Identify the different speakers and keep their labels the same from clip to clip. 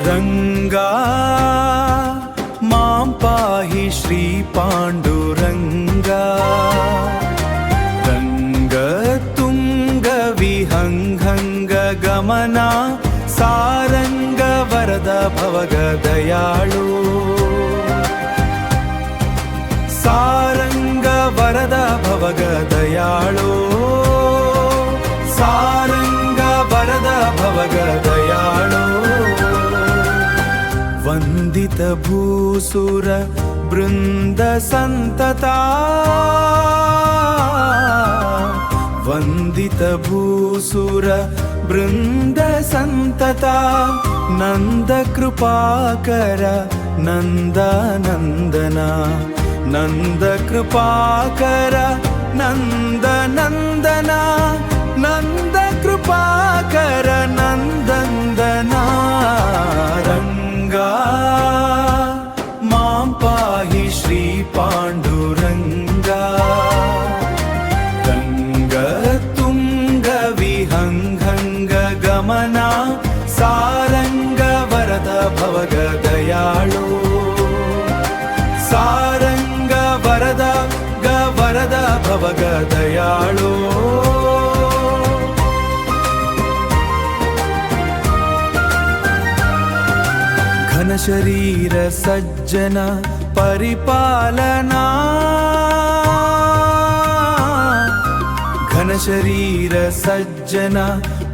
Speaker 1: रंगा मां पाहि श्री पाण्डुरंगा रंगतुंग विहंगंग गमना सारंग वरद भवग दयाळु सारंग वरद भवग दयाळु सारंग वरद भवग दयाळु वंदित भूसुर बृंद संतता वंदित भूसुर बृंद संतता नंद कृपाकर नंद नंदना नंद कृपाकर नंद नंदना नंद कृपाकर नंदनंदना रंगा मां पाहि श्री पाण्डुरंगा रंगतुंग विहंगंग गमना सारंग वरद भवग दयाळु सारंग वरद भवग दयाळु घन शरीर सज्जन परिपालना घन शरीर सज्जन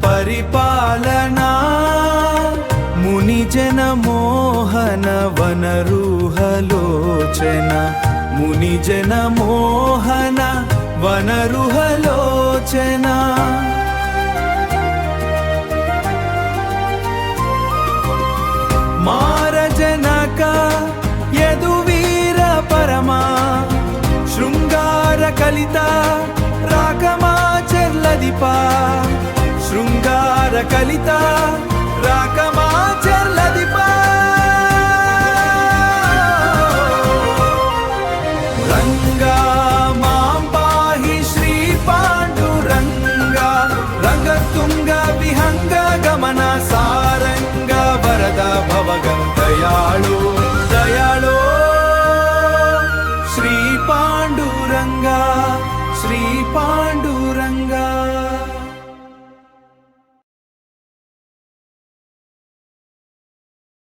Speaker 1: परिपालना मुनिजन मोहन वनरुहलोचन मुनिजन मोहन वनरुहलोचन मारजनक यदुवीर परमा शृंगार कलिता राकमा चर्लदिपा शृंगार कलिता राकमा चर्लदिपा रंगा मां पाहि श्री पाण्डुरंगा रंगतुंग विहंग गमन सारंग वरद भवग दयाळु